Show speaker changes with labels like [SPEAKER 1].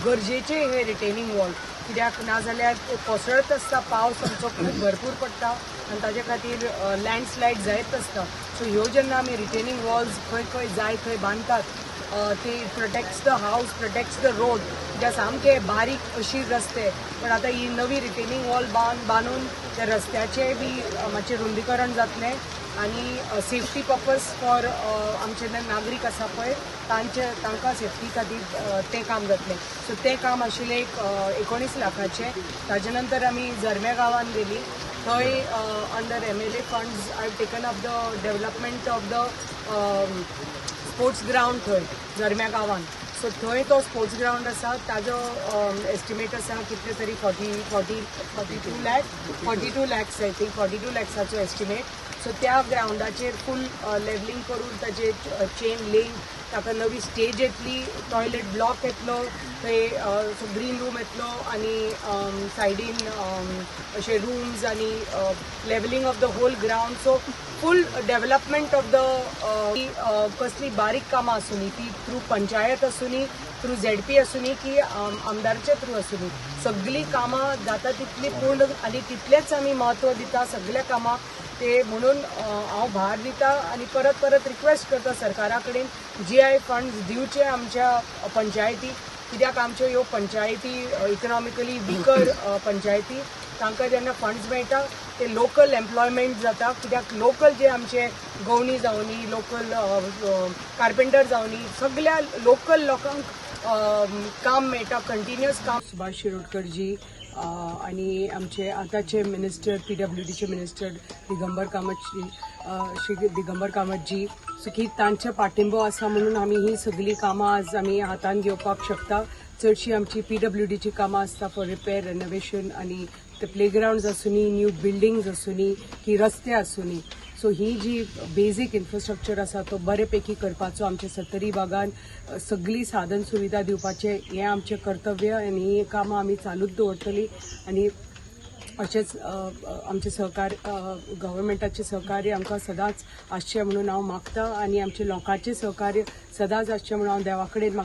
[SPEAKER 1] गरजेचे हे retaining wall, कित्याक नाजाल्यार कोसळत आसता, पावस आमचो खूब भरपूर पडटा आनी ताजे खातीर लँडस्लायड जायत आसता. सो ह्यो जेन्ना आमी रिटेनिंग वॉल्स खंय खंय जाय थंय बांदतात, ते प्रोटेक्ट्स द हावस, प्रोटेक्ट्स द रोड, कित्याक सामके बारीक अशी रस्ते. पण आता ही नवी रिटेनिंग वॉल बांदून त्या रस्त्याचे बी मातशें रुंदीकरण जातलें आनी सेफ्टी पर्पज फॉर आमचे नागरीक आसा पळय तांकां सेफ्टी खातीर तें काम जातलें. सो तें काम आशिल्लें एक 19 लाखाचें. ताजे नंतर आमी जरम्या गांवांत गेली. थंय under MLA funds I have taken up the development of the sports ground थंय जरम्या गांवांत. सो थंय तो स्पोर्ट्स ग्राउंड आसा, ताजो एस्टिमेट आसा कितले तरी 42 लॅक्स आय थिंक, 42 लॅक्साचो एस्टिमेट. सो त्या ग्राउंडाचेर फूल लेवलिंग करून ताचे चेन लिंक, ताका नवी स्टेज येतली, टॉयलेट ब्लॉक येतलो थंय, ग्रीन रूम येतलो आनी सायडीन अशे रूम्स आनी levelling of the whole ground. So full development of the कसली बारीक कामां आसूनी ती थ्रू पंचायत आसूनी, थ्रू ZP आसूनी की आमदारचे थ्रू आसूनी, सगळीं कामां जाता तितली पूर्ण आनी तितलेच आमी म्हत्व दिता सगळ्या कामाक. ते म्हणून हांव भार दिता आनी परत परत रिक्वेस्ट करता सरकारा कडेन GI फंड्स दिवचे आमच्या पंचायतीक, कित्याक आमच्यो ह्यो पंचायती इकनॉमिकली विकर पंचायती, तांकां जेन्ना फंड्स मेळटा ते लोकल एम्प्लॉयमेंट जाता, कित्याक लोकल जे आमचे गवणी जावनी, लोकल कार्पेंटर जावनी, सगळ्या लोकल लोकांक काम मेळटा, कंटिन्युअस काम. सुभाष शिरोडकर जी आणि आमचे आताचे मिनिस्टर PWDचे मिनिस्टर दिगंबर कामतजी, सो की तांचे पाठिंबो आसा म्हणून आमी ही सगळीं कामां आज आमी हातान घेवपाक शकता. चडशी आमची PWDची कामां आसता फॉर रिपेर, रेनोवेशन आनी ते प्लेग्राउंड्स आसूनी, न्यू बिल्डिंग्स आसूनी की रस्ते आसूनी. सो ही जी बेजीक इन्फ्रास्ट्रक्चर आसा तो बरेपैकी करपाचो आमच्या 70 विभागान सगळी साधन सुविधा दिवपाचे हें आमचें कर्तव्य आनी ही कामां आमी चालूच दवरतली. आनी अशेंच आमचे सहकार्य, गव्हर्मेंटाचे सहकार्य आमकां सदांच आसचें म्हणून हांव मागतां आनी आमच्या लोकांचें सहकार्य सदांच आसचें म्हणून हांव देवा कडेन